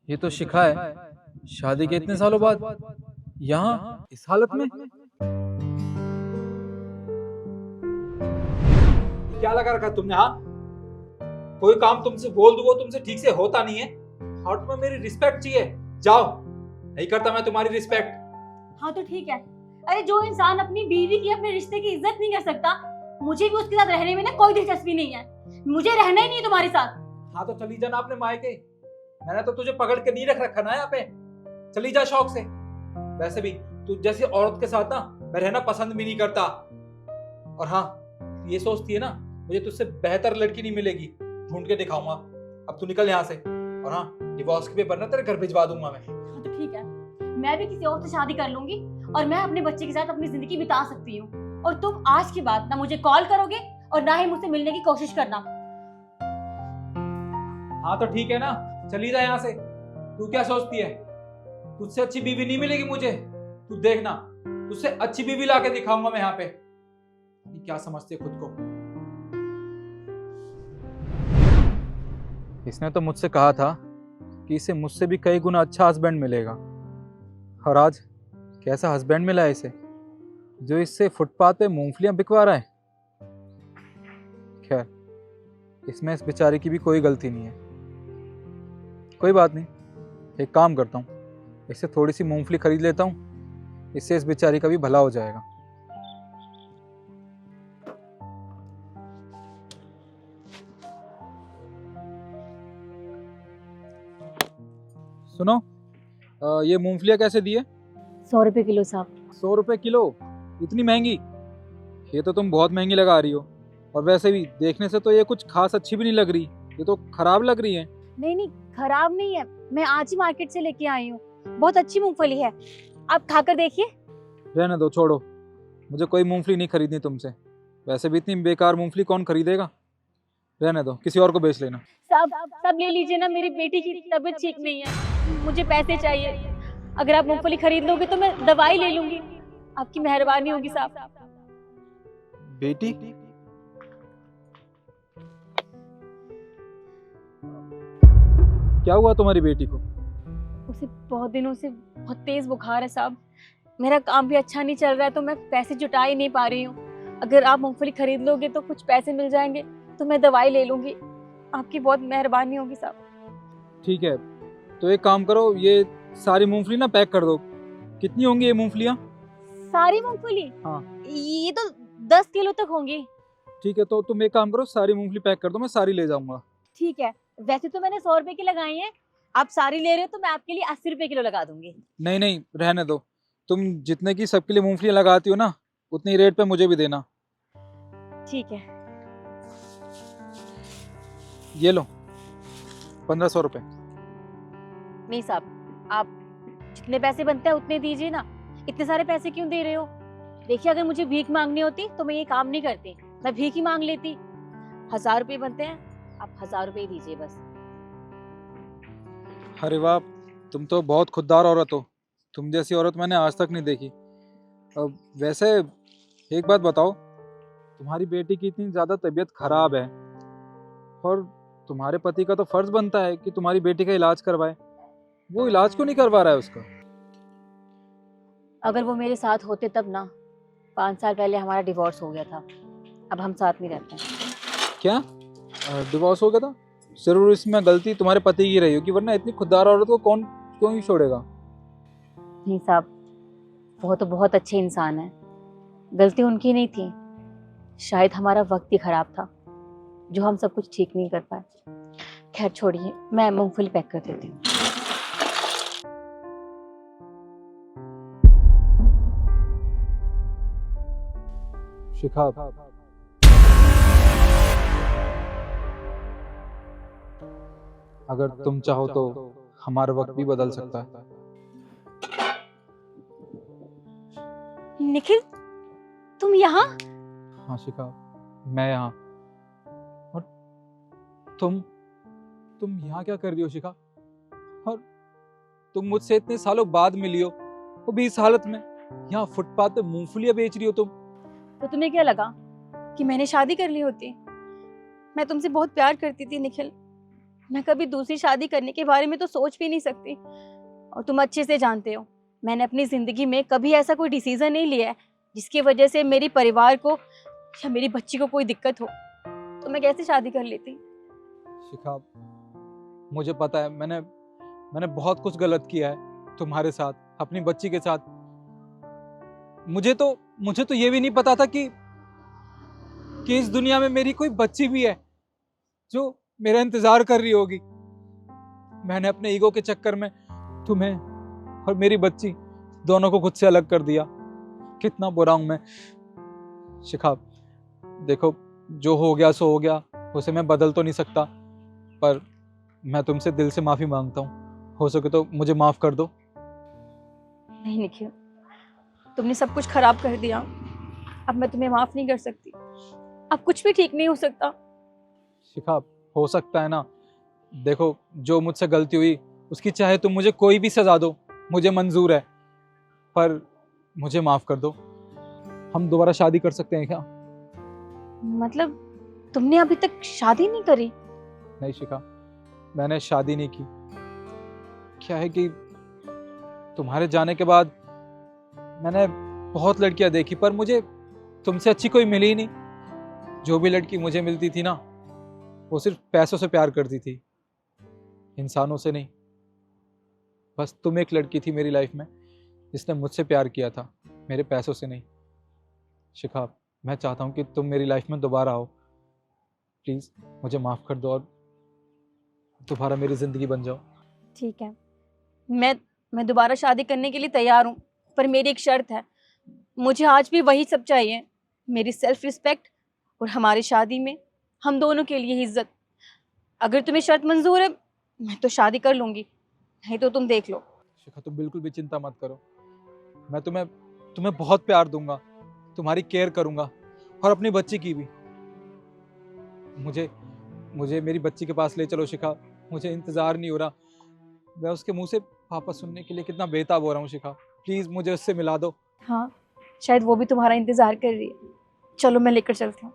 ये तो शिखा है, शादी के इतने सालों बाद यहाँ इस हालत में। क्या लगा रखा तुमने? हाँ, कोई काम तुमसे बोल दूं वो तुमसे ठीक से होता नहीं है। हाँ, तुम्हें मेरी रिस्पेक्ट चाहिए, जाओ। नहीं करता मैं तुम्हारी रिस्पेक्ट। हाँ तो ठीक है। अरे जो इंसान अपनी बीवी की, अपने रिश्ते की इज्जत नहीं कर सकता, मुझे भी उसके साथ रहने में ना कोई दिलचस्पी नहीं है। मुझे रहना ही नहीं है तुम्हारे साथ। हाँ तो चली जाना अपने मायके। मैंने तो तुझे पकड़ के नहीं रख रखा ना यहाँ पे। चली जा शौक से। वैसे भी तू जैसी औरत के साथ ना मैं रहना पसंद भी नहीं करता। और हाँ, ये सोचती है ना मुझे तुझसे बेहतर लड़की नहीं मिलेगी, ढूंढ के दिखाऊंगा। अब तू निकल यहाँ से। और हाँ, डिवोर्स के पेपर ना तेरे घर भिजवा दूंगा मैं। हाँ तो ठीक है, मैं भी किसी और से शादी कर लूंगी और मैं अपने बच्चे के साथ अपनी जिंदगी बिता सकती हूँ। और तुम आज के बाद ना मुझे कॉल करोगे और ना ही मुझसे मिलने की कोशिश करना। हाँ तो ठीक है ना, चली जा यहाँ से। तू क्या सोचती है तुझसे अच्छी बीवी नहीं मिलेगी मुझे? तू देखना, तुझसे अच्छी बीवी लाके दिखाऊंगा मैं यहाँ पे। क्या समझती है खुद को? इसने तो मुझसे कहा था कि इसे मुझसे भी कई गुना अच्छा हस्बैंड मिलेगा, और आज कैसा हस्बैंड मिला है इसे, जो इससे फुटपाथ पे मूंगफलियां बिकवा रहा है। खैर, इसमें इस बेचारे की भी कोई गलती नहीं है। कोई बात नहीं, एक काम करता हूँ, इससे थोड़ी सी मूंगफली खरीद लेता हूँ, इससे इस बेचारी का भी भला हो जाएगा। सुनो, ये मूंगफलियाँ कैसे दी है? 100 रुपए किलो साहब। 100 रुपए किलो? इतनी महंगी? ये तो तुम बहुत महंगी लगा रही हो। और वैसे भी देखने से तो ये कुछ खास अच्छी भी नहीं लग रही, ये तो खराब लग रही है। नहीं नहीं, खराब नहीं है, मैं आज ही मार्केट से लेके आई हूँ। बहुत अच्छी मूंगफली है, आप खाकर देखिए। रहने दो, छोड़ो, मुझे कोई मूंगफली नहीं खरीदनी तुमसे। वैसे भी इतनी बेकार मूंगफली कौन खरीदेगा। रहने दो, किसी और को बेच लेना। सब ले लीजिए ना, मेरी बेटी की तबीयत ठीक नहीं है, मुझे पैसे चाहिए। अगर आप मूंगफली खरीद लोगे तो मैं दवाई ले लूंगी। आपकी मेहरबानी होगी साहब। बेटी? क्या हुआ तुम्हारी बेटी को? उसे बहुत दिनों से बहुत तेज बुखार है साहब। मेरा काम भी अच्छा नहीं चल रहा है तो मैं पैसे जुटा ही नहीं पा रही हूँ। अगर आप मूंगफली खरीद लोगे तो कुछ पैसे मिल जाएंगे तो मैं दवाई ले लूंगी। आपकी बहुत मेहरबानी होगी साहब। ठीक है, तो एक काम करो, ये सारी मूंगफली ना पैक कर दो। कितनी होंगी ये मूंगफलियाँ? सारी मूंगफली? हाँ। ये तो 10 किलो तक होंगी। ठीक है, तो तुम एक काम करो, सारी मूंगफली पैक कर दो, मैं सारी ले जाऊंगा। ठीक है, वैसे तो मैंने 100 रुपए की लगाई है, आप सारी ले रहे हो तो मैं आपके लिए 80 रुपए किलो लगा दूंगी। नहीं नहीं, रहने दो। तुम जितने की सबके लिए मूंगफली लगाती हो ना, उतनी रेट पे मुझे भी देना। ठीक है। ये लो, 1500 रुपए। नहीं साहब, आप जितने पैसे बनते हैं उतने दीजिए ना, इतने सारे पैसे क्यों दे रहे हो? देखिए, अगर मुझे भीख मांगनी होती तो मैं ये काम नहीं करती, मैं भीख ही मांग लेती। 1000 रुपए बनते हैं, आप 1000 रुपए ही दीजिए बस। अरे वाह, तुम तो बहुत खुददार औरत हो। तुम जैसी औरत मैंने आज तक नहीं देखी। अब वैसे एक बात बताओ, तुम्हारी बेटी की इतनी ज़्यादा तबीयत खराब है और तुम्हारे पति का तो फर्ज बनता है कि तुम्हारी बेटी का इलाज करवाए। वो इलाज क्यों नहीं करवा रहा है उसका? अगर वो मेरे साथ होते तब ना, 5 साल पहले हमारा डिवोर्स हो गया था। अब हम साथ नहीं रहते हैं। क्या डिवोर्स हो गया था? जरूर इसमें गलती तुम्हारे पति की रही होगी, वरना इतनी खुददार औरत को कौन क्यों ही छोड़ेगा। नहीं साहब, वो तो बहुत अच्छे इंसान है, गलती उनकी नहीं थी। शायद हमारा वक्त ही खराब था जो हम सब कुछ ठीक नहीं कर पाए। खैर छोड़िए, मैं मूंगफली पैक कर देती हूँ। शिखा, अगर तुम चाहो तो हमारा वक्त भी बदल सकता है। निखिल, तुम यहाँ? हाँ शिखा, मैं यहाँ। और तुम यहाँ क्या कर रही हो शिखा? और तुम मुझसे इतने सालों बाद मिली हो, वो भी इस हालत में, यहाँ फुटपाथ पे मूंगफलियां बेच रही हो तुम। तो तुम्हें क्या लगा कि मैंने शादी कर ली होती? मैं तुमसे बहुत प्यार करती थी निखिल, मैं कभी दूसरी शादी करने के बारे में तो सोच भी नहीं सकती। और तुम अच्छे से जानते हो, मैंने अपनी जिंदगी में कभी ऐसा कोई डिसीजन नहीं लिया है जिसकी वजह से मेरे परिवार को या मेरी बच्ची को कोई दिक्कत हो। तो मैं कैसे शादी कर लेती? शिखा, मुझे पता है मैंने बहुत कुछ गलत किया है तुम्हारे साथ, अपनी बच्ची के साथ। मुझे तो ये भी नहीं पता था कि इस दुनिया में मेरी कोई बच्ची भी है जो मेरा इंतजार कर रही होगी। मैंने अपने ईगो के चक्कर में तुम्हें और मेरी बच्ची दोनों को खुद से अलग कर दिया। कितना बुरा हूं मैं। शिखा, देखो, जो हो गया सो हो गया, उसे मैं बदल तो नहीं सकता, पर मैं तुमसे दिल से माफी मांगता हूँ। हो सके तो मुझे माफ कर दो। नहीं निखिल, तुमने सब कुछ खराब कर दिया। अब मैं तुम्हें माफ नहीं कर सकती। अब कुछ भी ठीक नहीं हो सकता। शिखा, हो सकता है ना। देखो, जो मुझसे गलती हुई उसकी चाहे तुम मुझे कोई भी सजा दो, मुझे मंजूर है, पर मुझे माफ कर दो। हम दोबारा शादी कर सकते हैं क्या? मतलब तुमने अभी तक शादी नहीं करी? नहीं शिखा, मैंने शादी नहीं की। क्या है कि तुम्हारे जाने के बाद मैंने बहुत लड़कियां देखी, पर मुझे तुमसे अच्छी कोई मिली ही नहीं। जो भी लड़की मुझे मिलती थी ना, वो सिर्फ पैसों से प्यार करती थी, इंसानों से नहीं। बस तुम एक लड़की थी मेरी लाइफ में जिसने मुझसे प्यार किया था, मेरे पैसों से नहीं। शिखा, मैं चाहता हूँ कि तुम मेरी लाइफ में दोबारा आओ। प्लीज़ मुझे माफ़ कर दो और दोबारा मेरी ज़िंदगी बन जाओ। ठीक है, मैं दोबारा शादी करने के लिए तैयार हूँ, पर मेरी एक शर्त है। मुझे आज भी वही सब चाहिए, मेरी सेल्फ रिस्पेक्ट और हमारी शादी में हम दोनों के लिए इज्जत। अगर तुम्हें शर्त मंजूर है, मैं तो शादी कर लूंगी, नहीं तो तुम देख लो। शिखा, तुम बिल्कुल भी चिंता मत करो। मैं तुम्हें बहुत प्यार दूंगा, तुम्हारी केयर करूंगा, और अपनी बच्ची की भी। मुझे मेरी बच्ची के पास ले चलो शिखा। मुझे इंतज़ार नहीं हो रहा। मैं उसके मुंह से वापस सुनने के लिए कितना बेताब हो रहा हूँ। शिखा, प्लीज़ मुझे उससे मिला दो। हाँ, शायद वो भी तुम्हारा इंतजार कर रही है। चलो मैं लेकर चलती हूँ।